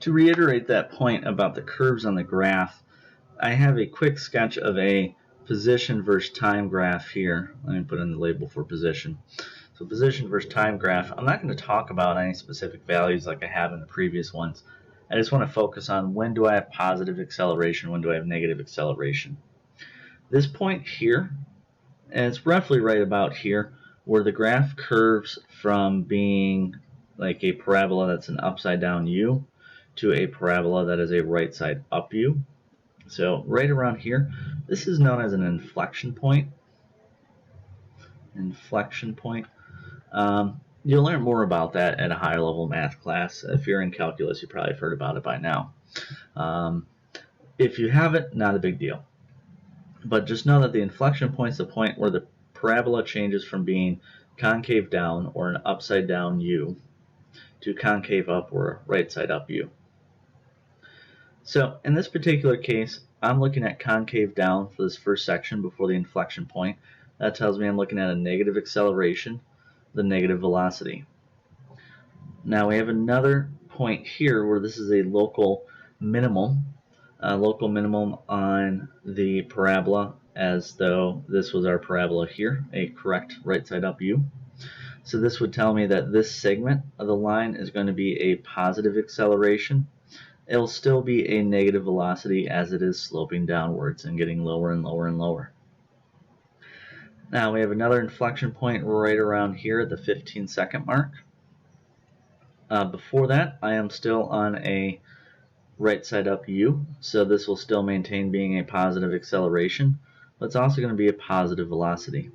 To reiterate that point about the curves on the graph, I have a quick sketch of a position versus time graph here. Let me put in the label for position. So position versus time graph, I'm not going to talk about any specific values like I have in the previous ones. I just want to focus on when do I have positive acceleration, when do I have negative acceleration. This point here, and it's roughly right about here, where the graph curves from being like a parabola that's an upside down U to a parabola that is a right side up U. So right around here, this is known as an inflection point. Inflection point. You'll learn more about that at a higher level math class. If you're in calculus, you probably have heard about it by now. If you haven't, not a big deal. But just know that the inflection point is the point where the parabola changes from being concave down or an upside down U to concave up or right side up U. So in this particular case, I'm looking at concave down for this first section before the inflection point. That tells me I'm looking at a negative acceleration, the negative velocity. Now we have another point here where this is a local minimum on the parabola, as though this was our parabola here, a correct right side up U. So this would tell me that this segment of the line is going to be a positive acceleration. It'll still be a negative velocity as it is sloping downwards and getting lower and lower and lower. Now we have another inflection point right around here at the 15-second mark. Before that, I am still on a right side up U, so this will still maintain being a positive acceleration, but it's also going to be a positive velocity.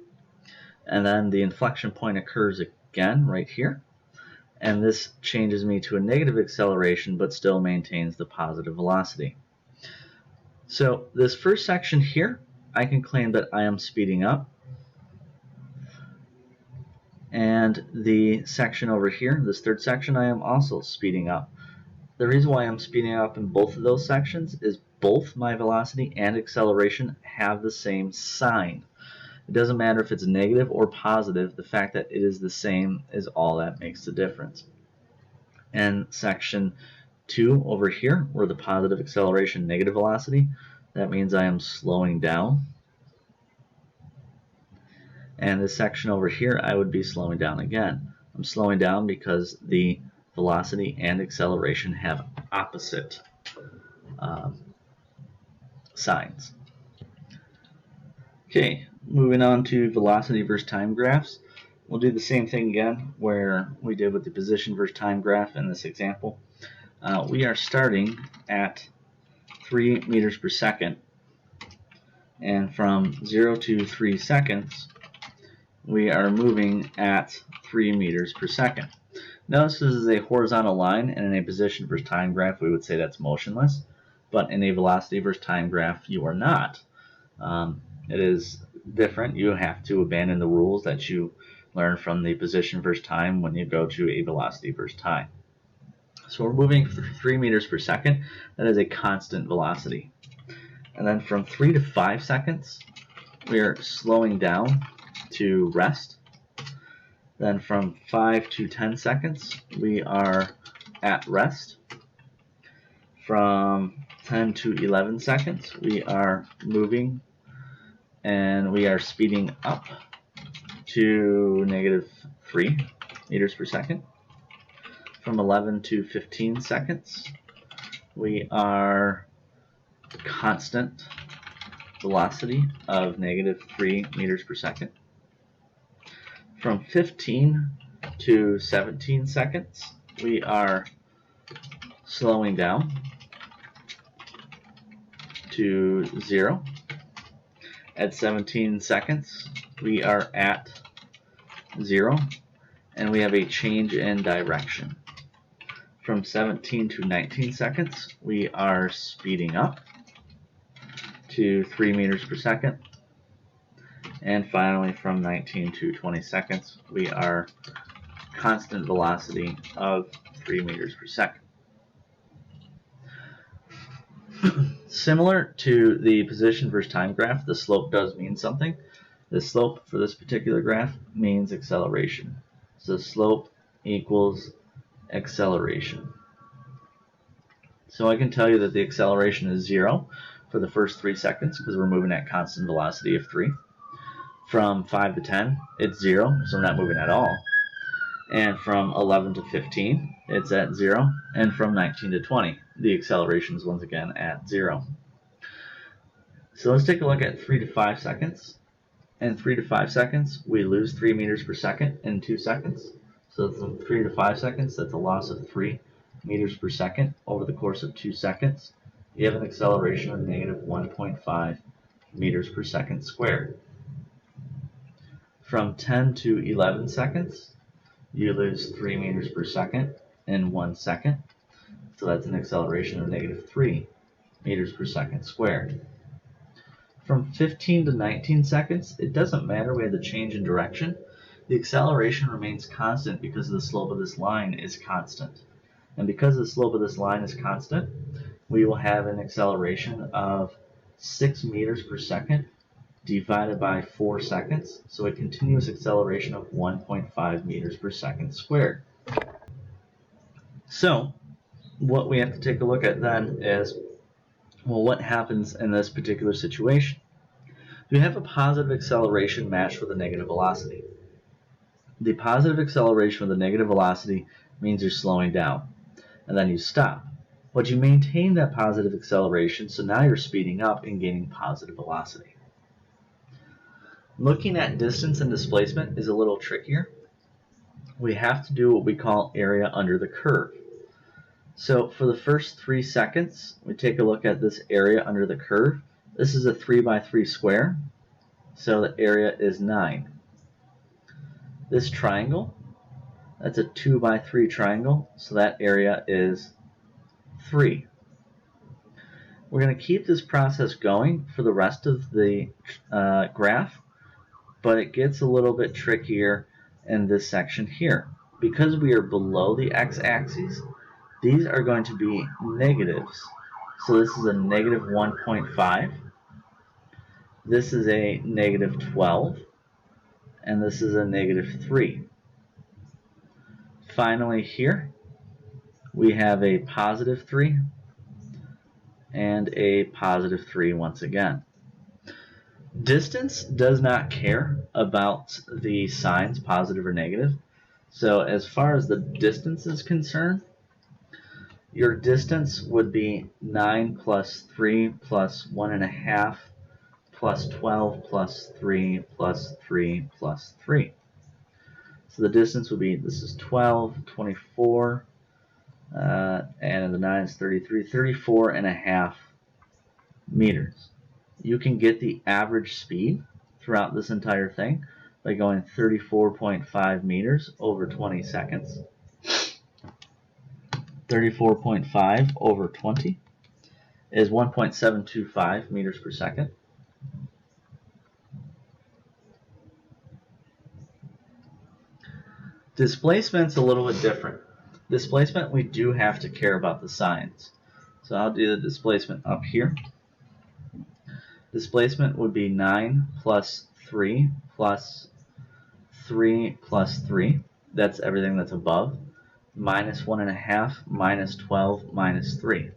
And then the inflection point occurs again right here, and this changes me to a negative acceleration but still maintains the positive velocity. So this first section here, I can claim that I am speeding up, and the section over here, this third section, I am also speeding up. The reason why I'm speeding up in both of those sections is both my velocity and acceleration have the same sign. It doesn't matter if it's negative or positive, the fact that it is the same is all that makes the difference. And section 2 over here, where the positive acceleration, negative velocity, that means I am slowing down. And this section over here, I would be slowing down again. I'm slowing down because the velocity and acceleration have opposite signs. Okay, moving on to velocity versus time graphs. We'll do the same thing again where we did with the position versus time graph in this example. We are starting at 3 meters per second, and from 0 to 3 seconds, we are moving at 3 meters per second. Notice this is a horizontal line, and in a position versus time graph, we would say that's motionless. But in a velocity versus time graph, you are not. It is different. You have to abandon the rules that you learn from the position versus time when you go to a velocity versus time. So we're moving 3 meters per second. That is a constant velocity. And then from 3 to 5 seconds, we are slowing down to rest. Then from 5 to 10 seconds, we are at rest. From 10 to 11 seconds, we are moving and we are speeding up to -3 meters per second. From 11 to 15 seconds, we are constant velocity of -3 meters per second. From 15 to 17 seconds, we are slowing down to 0. At 17 seconds, we are at 0, and we have a change in direction. From 17 to 19 seconds, we are speeding up to 3 meters per second. And finally, from 19 to 20 seconds, we are constant velocity of 3 meters per second. Similar to the position versus time graph, the slope does mean something. The slope for this particular graph means acceleration. So slope equals acceleration. So I can tell you that the acceleration is 0 for the first 3 seconds because we're moving at constant velocity of 3. From 5 to 10, it's 0, so we're not moving at all. And from 11 to 15, it's at 0. And from 19 to 20, the acceleration is once again at 0. So let's take a look at 3 to 5 seconds. In 3 to 5 seconds, we lose 3 meters per second in 2 seconds. So from 3 to 5 seconds, that's a loss of 3 meters per second over the course of 2 seconds. You have an acceleration of negative 1.5 meters per second squared. From 10 to 11 seconds, you lose 3 meters per second in 1 second. So that's an acceleration of negative 3 meters per second squared. From 15 to 19 seconds, it doesn't matter, we had the change in direction. The acceleration remains constant because the slope of this line is constant. And because the slope of this line is constant, we will have an acceleration of 6 meters per second divided by 4 seconds, so a continuous acceleration of 1.5 meters per second squared. So what we have to take a look at then is, well, what happens in this particular situation? You have a positive acceleration matched with a negative velocity. The positive acceleration with a negative velocity means you're slowing down, and then you stop. But you maintain that positive acceleration, so now you're speeding up and gaining positive velocity. Looking at distance and displacement is a little trickier. We have to do what we call area under the curve. So for the first 3 seconds, we take a look at this area under the curve. This is a 3 by 3 square, so the area is 9. This triangle, that's a 2 by 3 triangle, so that area is 3. We're going to keep this process going for the rest of the graph, but it gets a little bit trickier in this section here. Because we are below the x-axis, these are going to be negatives. So this is a negative 1.5. This is a negative 12. And this is a negative 3. Finally here, we have a positive 3 and a positive 3 once again. Distance does not care about the signs, positive or negative. So as far as the distance is concerned, your distance would be 9 plus 3 plus 1.5 plus 12 plus 3 plus 3 plus 3. So the distance would be, this is 12, 24, and the 9 is 33, 34.5 meters. You can get the average speed throughout this entire thing by going 34.5 meters over 20 seconds. 34.5 over 20 is 1.725 meters per second. Displacement's a little bit different. Displacement, we do have to care about the signs. So I'll do the displacement up here. Displacement would be 9 plus 3 plus 3 plus 3. That's everything that's above. Minus 1.5 minus 12 minus 3.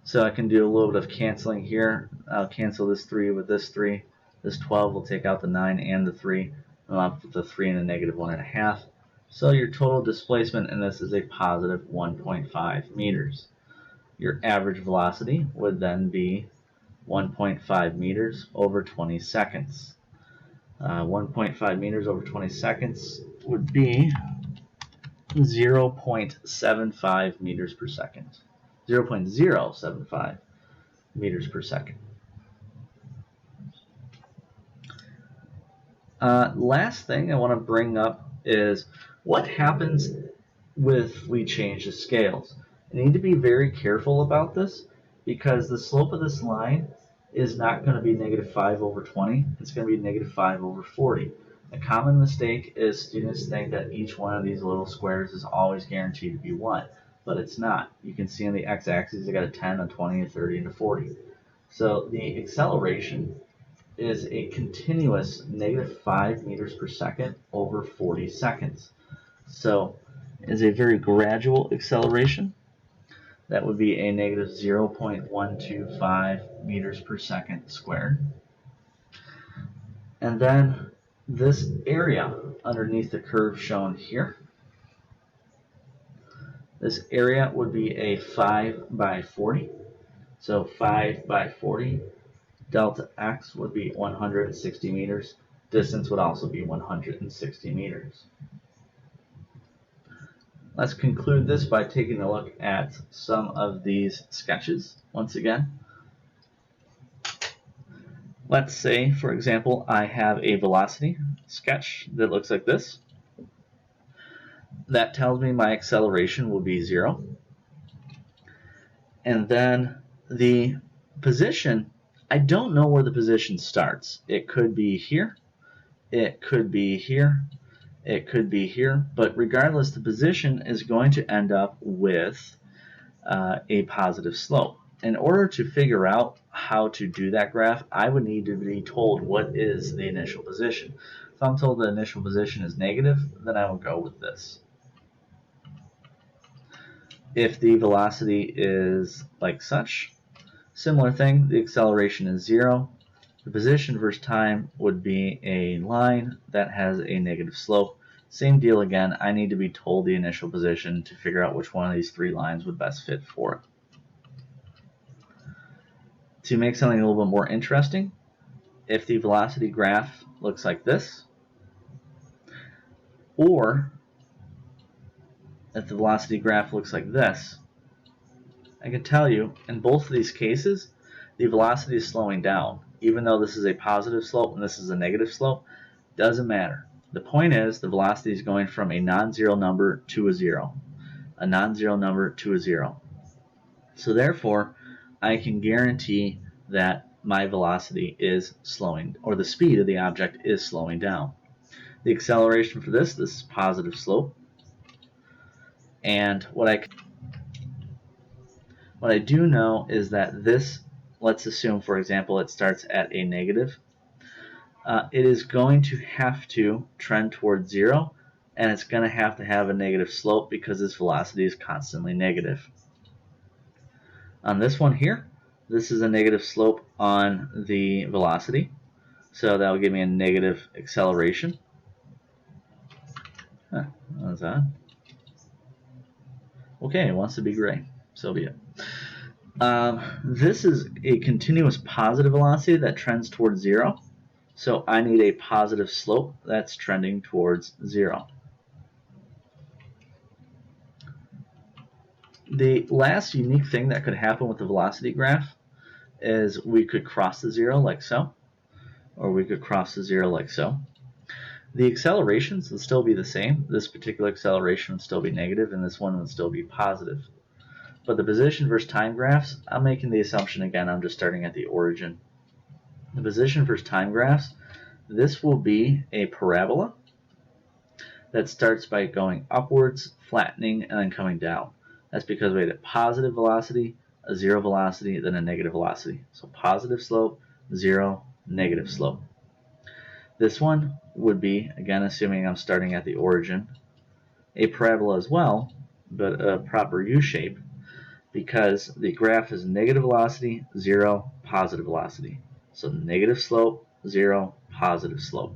So I can do a little bit of canceling here. I'll cancel this 3 with this 3. This 12 will take out the 9 and the 3. And I'll put the 3 and a negative 1.5. So your total displacement in this is a positive 1.5 meters. Your average velocity would then be 1.5 meters over 20 seconds. 1.5 meters over 20 seconds would be 0.75 meters per second. 0.075 meters per second. Last thing I want to bring up is what happens if we change the scales. You need to be very careful about this because the slope of this line is not going to be negative 5 over 20. It's going to be negative 5 over 40. A common mistake is students think that each one of these little squares is always guaranteed to be 1, but it's not. You can see on the x-axis I got a 10, a 20, a 30, and a 40. So the acceleration is a continuous negative 5 meters per second over 40 seconds. So it's a very gradual acceleration. that would be a negative 0.125 meters per second squared. And then this area underneath the curve shown here, this area would be a 5 by 40. So 5 by 40, delta x would be 160 meters. Distance would also be 160 meters. Let's conclude this by taking a look at some of these sketches once again. Let's say, for example, I have a velocity sketch that looks like this. That tells me my acceleration will be 0. And then the position, I don't know where the position starts. It could be here, it could be here, it could be here, but regardless, the position is going to end up with a positive slope. In order to figure out how to do that graph, I would need to be told what is the initial position. If I'm told the initial position is negative, then I will go with this. If the velocity is like such, similar thing, the acceleration is 0. The position versus time would be a line that has a negative slope. Same deal again, I need to be told the initial position to figure out which one of these three lines would best fit for it. To make something a little bit more interesting, if the velocity graph looks like this, or if the velocity graph looks like this, I can tell you in both of these cases the velocity is slowing down. Even though this is a positive slope and this is a negative slope, doesn't matter. The point is the velocity is going from a non-zero number to a 0, a non-zero number to a 0. So therefore, I can guarantee that my velocity is slowing, or the speed of the object is slowing down. The acceleration for this is positive slope. And what I do know is that this, let's assume, for example, it starts at a negative. It is going to have to trend towards 0, and it's going to have a negative slope because this velocity is constantly negative. On this one here, this is a negative slope on the velocity, so that will give me a negative acceleration. What's that? Okay, it wants to be gray, so be it. This is a continuous positive velocity that trends towards 0, so I need a positive slope that's trending towards 0. The last unique thing that could happen with the velocity graph is we could cross the 0 like so, or we could cross the 0 like so. The accelerations will still be the same. This particular acceleration would still be negative, and this one would still be positive. But the position versus time graphs, I'm making the assumption again, I'm just starting at the origin. The position versus time graphs, this will be a parabola that starts by going upwards, flattening, and then coming down. That's because we had a positive velocity, a 0 velocity, then a negative velocity. So positive slope, 0, negative slope. This one would be, again assuming I'm starting at the origin, a parabola as well, but a proper U-shape, because the graph is negative velocity, 0, positive velocity. So negative slope, 0, positive slope.